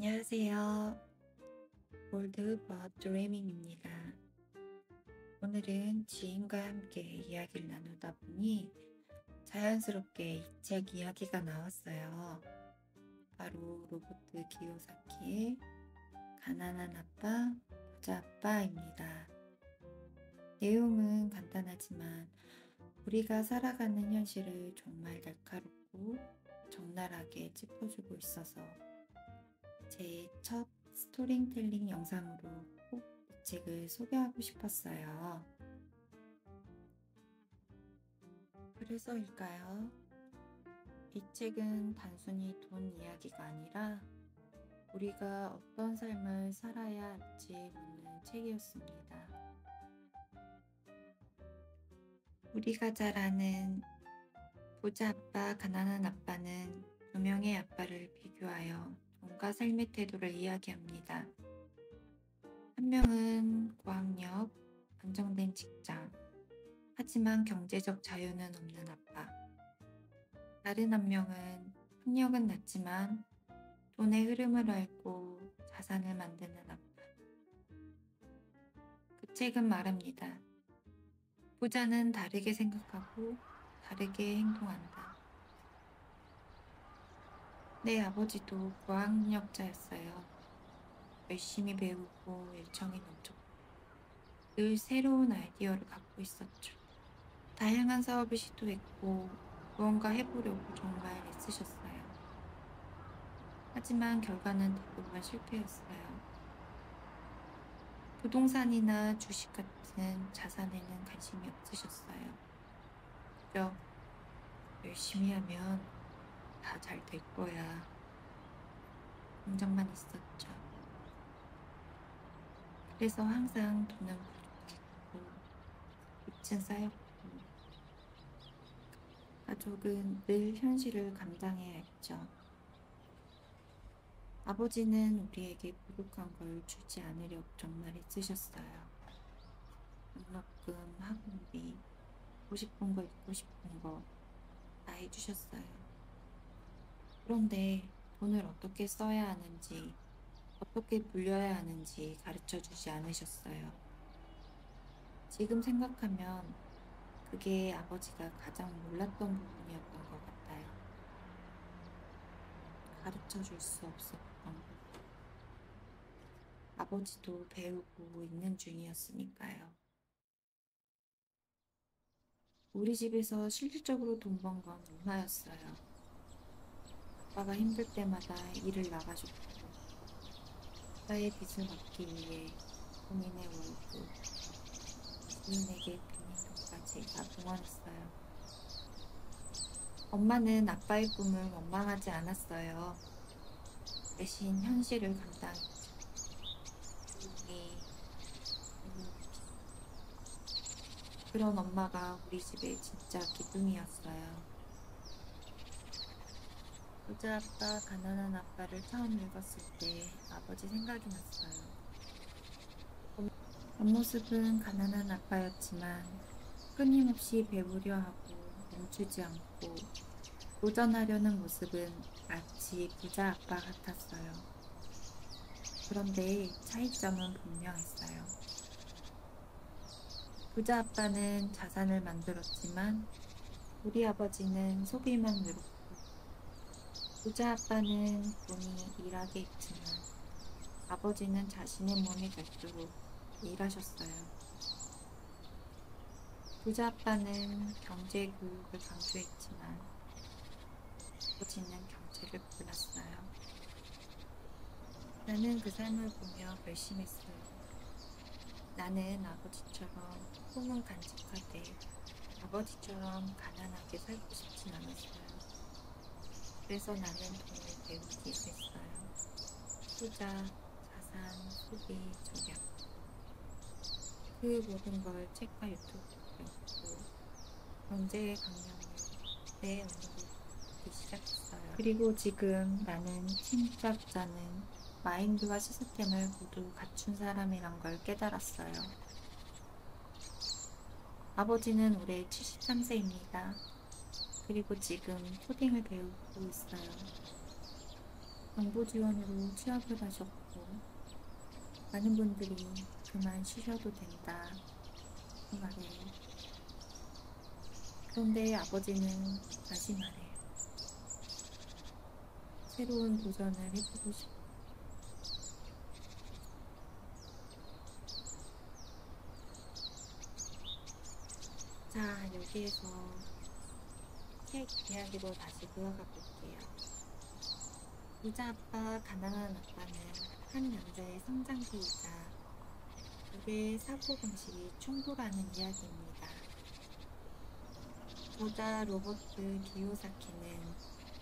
안녕하세요. 골드 버 드리밍입니다. 오늘은 지인과 함께 이야기를 나누다 보니 자연스럽게 이 책 이야기가 나왔어요. 바로 로버트 기요사키의 가난한 아빠, 부자 아빠입니다. 내용은 간단하지만 우리가 살아가는 현실을 정말 날카롭고 적나라하게 짚어주고 있어서 제 첫 스토리텔링 영상으로 꼭 이 책을 소개하고 싶었어요. 그래서일까요? 이 책은 단순히 돈 이야기가 아니라 우리가 어떤 삶을 살아야 할지 묻는 책이었습니다. 우리가 잘 아는 부자 아빠, 가난한 아빠는 두 명의 아빠를 비교하여 돈과 삶의 태도를 이야기합니다. 한 명은 고학력, 안정된 직장, 하지만 경제적 자유는 없는 아빠. 다른 한 명은 학력은 낮지만 돈의 흐름을 알고 자산을 만드는 아빠. 그 책은 말합니다. 부자는 다르게 생각하고 다르게 행동한다. 내 아버지도 고학력자였어요. 열심히 배우고 열정이 넘쳤고 늘 새로운 아이디어를 갖고 있었죠. 다양한 사업을 시도했고 무언가 해보려고 정말 애쓰셨어요. 하지만 결과는 대부분 실패였어요. 부동산이나 주식 같은 자산에는 관심이 없으셨어요. 그저 열심히 하면 다 잘 될 거야. 긍정만 있었죠. 그래서 항상 돈은 부족했고 빚은 쌓였고 가족은 늘 현실을 감당해야 했죠. 아버지는 우리에게 부족한 걸 주지 않으려고 정말 애쓰셨어요. 등록금, 학원비, 보고 싶은 거, 입고 싶은 거 다 해주셨어요. 그런데 돈을 어떻게 써야 하는지, 어떻게 불려야 하는지 가르쳐 주지 않으셨어요. 지금 생각하면 그게 아버지가 가장 몰랐던 부분이었던 것 같아요. 가르쳐 줄 수 없었던 거. 아버지도 배우고 있는 중이었으니까요. 우리 집에서 실질적으로 돈 번 건 엄마였어요. 아빠가 힘들 때마다 일을 나가셨고, 아빠의 빚을 갚기 위해 본인의 월급, 지인에게 빌린 돈까지 다 봉헌했어요. 엄마는 아빠의 꿈을 원망하지 않았어요. 대신 현실을 감당했죠. 조용히, 묵묵히. 그런 엄마가 우리 집의 진짜 기둥이었어요. 부자 아빠, 가난한 아빠를 처음 읽었을 때 아버지 생각이 났어요. 겉모습은 가난한 아빠였지만 끊임없이 배우려 하고 멈추지 않고 도전하려는 모습은 마치 부자 아빠 같았어요. 그런데 차이점은 분명했어요. 부자 아빠는 자산을 만들었지만 우리 아버지는 소비만 늘었고 부자 아빠는 돈이 일하게 했지만 아버지는 자신의 몸이 닳도록 일하셨어요. 부자 아빠는 경제 교육을 강조했지만 아버지는 경제를 몰랐어요. 나는 그 삶을 보며 결심했어요. 나는 아버지처럼 꿈을 간직하되 아버지처럼 가난하게 살고 싶진 않았어요. 그래서 나는 돈을 배우기 했어요. 투자, 자산, 소비, 절약. 그 모든 걸 책과 유튜브로 배웠고 경제의 강령을 내 언어로 듣기 시작했어요. 그리고 지금 나는 침략자는 마인드와 시스템을 모두 갖춘 사람이란 걸 깨달았어요. 아버지는 올해 73세입니다. 그리고 지금 코딩을 배우고 있어요. 정보 지원으로 취업을 하셨고, 많은 분들이 그만 쉬셔도 된다, 그 말이에요. 그런데 아버지는 다시 말해요. 새로운 도전을 해보고 싶어. 자, 여기에서 책 이야기로 다시 돌아가 볼게요. 부자 아빠, 가난한 아빠는 한 남자의 성장기이자 두 개의 사고방식이 충돌하는 이야기입니다. 저자 로버트 기요사키는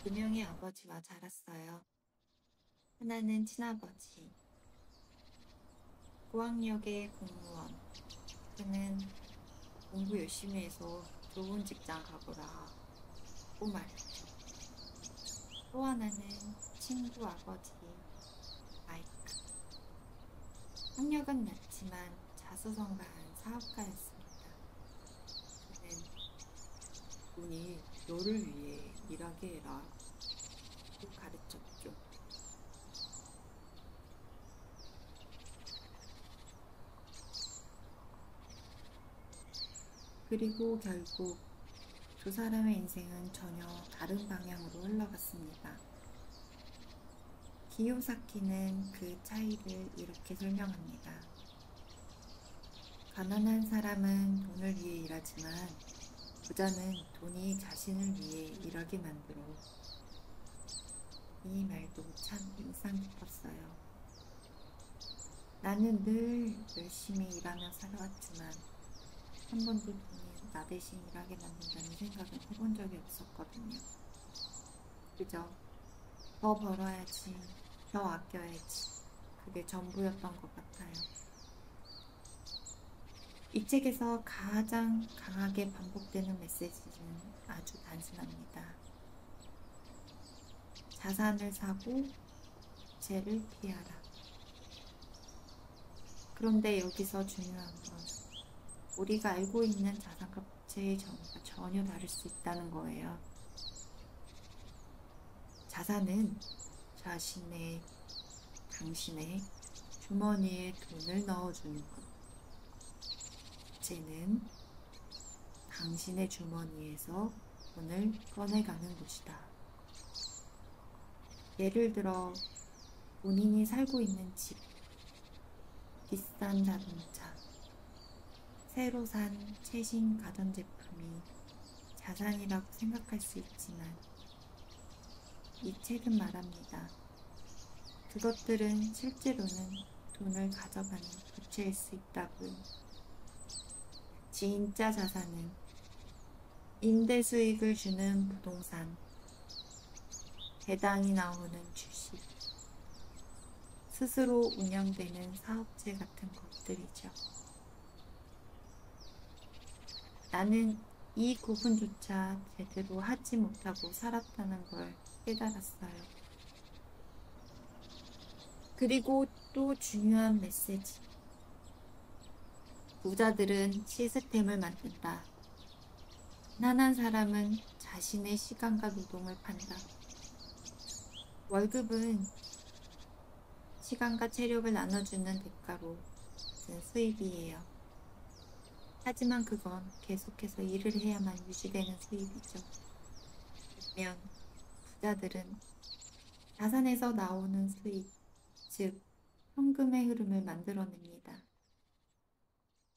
두 명의 아버지와 자랐어요. 하나는 친아버지, 고학력의 공무원. 그는 공부 열심히 해서 좋은 직장 가보라고 말했죠. 또 하나는 친구 아버지, 마이크. 학력은 낮지만 자수성가한 사업가였습니다. 그는 돈이 너를 위해 일하게 해라 고 가르쳤죠. 그리고 결국 두 사람의 인생은 전혀 다른 방향으로 흘러갔습니다. 기요사키는 그 차이를 이렇게 설명합니다. 가난한 사람은 돈을 위해 일하지만 부자는 돈이 자신을 위해 일하게 만들어. 이 말도 참 인상 깊었어요. 나는 늘 열심히 일하며 살아왔지만 한 번도 돈이 나 대신 일하게 만든다는 생각은 해본 적이 없었거든요. 그저 더 벌어야지, 더 아껴야지. 그게 전부였던 것 같아요. 이 책에서 가장 강하게 반복되는 메시지는 아주 단순합니다. 자산을 사고 부채를 피하라. 그런데 여기서 중요한 건 우리가 알고 있는 자산과 부채의 정의가 전혀 다를 수 있다는 거예요. 자산은 당신의 주머니에 돈을 넣어주는 것. 부채는 당신의 주머니에서 돈을 꺼내가는 것이다. 예를 들어 본인이 살고 있는 집, 비싼 자동차, 새로 산 최신 가전제품이 자산이라고 생각할 수 있지만 이 책은 말합니다. 그것들은 실제로는 돈을 가져가는 부채일 수 있다고요. 진짜 자산은 임대 수익을 주는 부동산, 배당이 나오는 주식, 스스로 운영되는 사업체 같은 것들이죠. 나는 이 구분조차 제대로 하지 못하고 살았다는 걸 깨달았어요. 그리고 또 중요한 메시지. 부자들은 시스템을 만든다. 가난한 사람은 자신의 시간과 노동을 판다. 월급은 시간과 체력을 나눠주는 대가로 든 수입이에요. 하지만 그건 계속해서 일을 해야만 유지되는 수입이죠. 반면 부자들은 자산에서 나오는 수입, 즉 현금의 흐름을 만들어냅니다.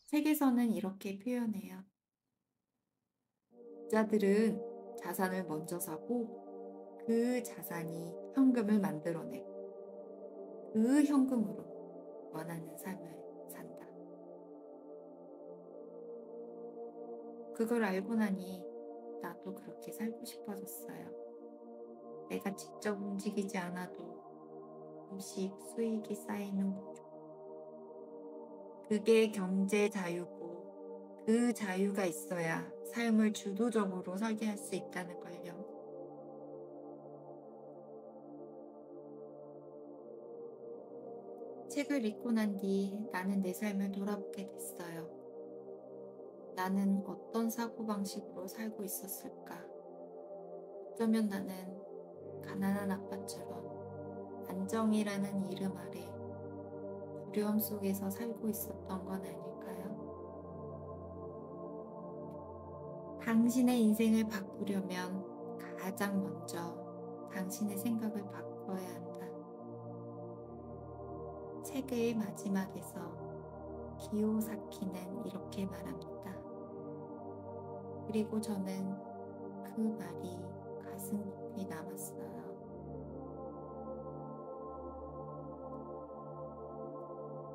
책에서는 이렇게 표현해요. 부자들은 자산을 먼저 사고 그 자산이 현금을 만들어내. 그 현금으로 원하는 삶을 산다. 그걸 알고 나니 나도 그렇게 살고 싶어졌어요. 내가 직접 움직이지 않아도 조금씩 수익이 쌓이는 거죠. 그게 경제 자유고 그 자유가 있어야 삶을 주도적으로 설계할 수 있다는 걸요. 책을 읽고 난 뒤 나는 내 삶을 돌아보게 됐어요. 나는 어떤 사고방식으로 살고 있었을까? 어쩌면 나는 가난한 아빠처럼 안정이라는 이름 아래 두려움 속에서 살고 있었던 건 아닐까요? 당신의 인생을 바꾸려면 가장 먼저 당신의 생각을 바꿔야 한다. 책의 마지막에서 기요사키는 이렇게 말합니다. 그리고 저는 그 말이 가슴 깊이 남았어요.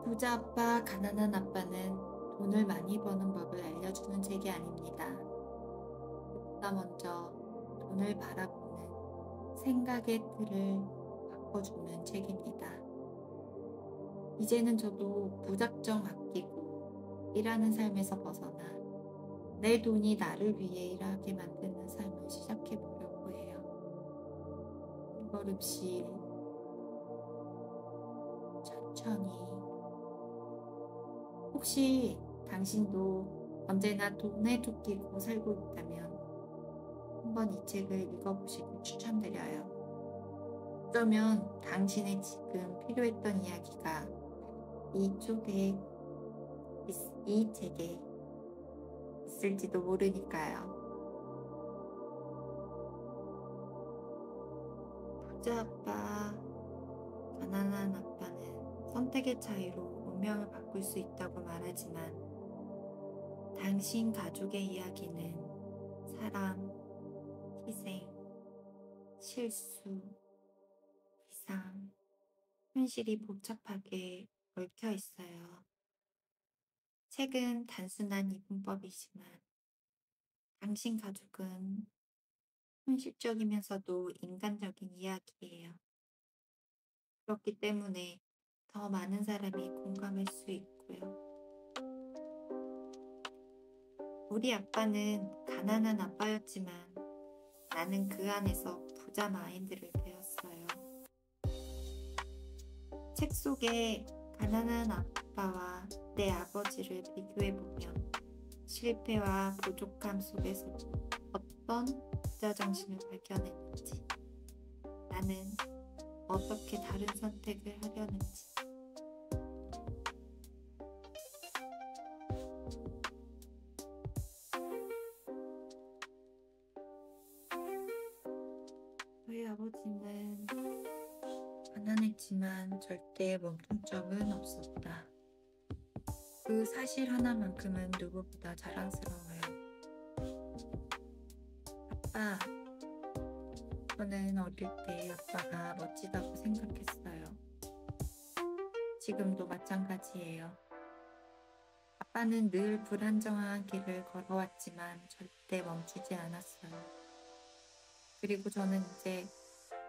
부자 아빠, 가난한 아빠는 돈을 많이 버는 법을 알려주는 책이 아닙니다. 보다 먼저 돈을 바라보는 생각의 틀을 바꿔주는 책입니다. 이제는 저도 무작정 아끼고 일하는 삶에서 벗어나 내 돈이 나를 위해 일하게 만드는 삶을 시작해 보려고 해요. 한 걸음씩 천천히. 혹시 당신도 언제나 돈에 쫓기고 살고 있다면 한번 이 책을 읽어보시길 추천드려요. 어쩌면 당신의 지금 필요했던 이야기가 이 책에 있을지도 모르니까요. 부자 아빠, 가난한 아빠는 선택의 차이로 운명을 바꿀 수 있다고 말하지만 당신 가족의 이야기는 사랑, 희생, 실수, 이상, 현실이 복잡하게 얽혀 있어요. 책은 단순한 이분법이지만 당신 가족은 현실적이면서도 인간적인 이야기예요. 그렇기 때문에 더 많은 사람이 공감할 수 있고요. 우리 아빠는 가난한 아빠였지만 나는 그 안에서 부자 마인드를 배웠어요. 책 속에 가난한 아빠와 내 아버지를 비교해보면 실패와 부족함 속에서도 어떤 부자 정신을 발견했는지, 나는 어떻게 다른 선택을 하려는지. 저희 아버지는 가난했지만 절대 멈춘 적은 없었다. 그 사실 하나만큼은 누구보다 자랑스러워요. 아빠, 저는 어릴 때 아빠가 멋지다고 생각했어요. 지금도 마찬가지예요. 아빠는 늘 불안정한 길을 걸어왔지만 절대 멈추지 않았어요. 그리고 저는 이제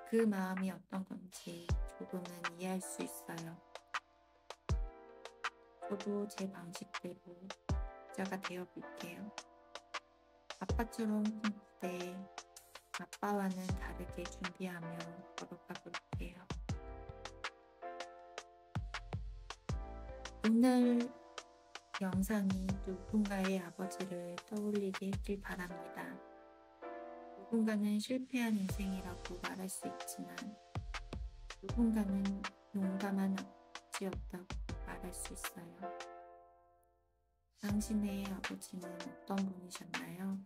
그 마음이 어떤 건지 조금은 이해할 수 있어요. 저도 제 방식대로 부자가 되어 볼게요. 아빠처럼 꿈때 아빠와는 다르게 준비하며 걸어가 볼게요. 오늘 영상이 누군가의 아버지를 떠올리게 했길 바랍니다. 누군가는 실패한 인생이라고 말할 수 있지만 누군가는 용감한 아버지였다고 말할 수 있어요. 당신의 아버지는 어떤 분이셨나요?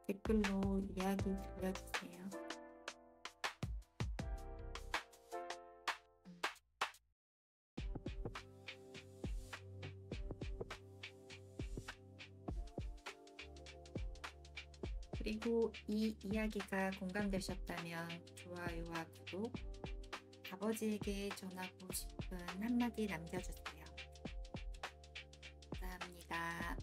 댓글로 이야기 들려주세요. 그리고 이 이야기가 공감되셨다면 좋아요와 구독, 아버지에게 전하고 싶은 한마디 남겨주세요. 감사합니다.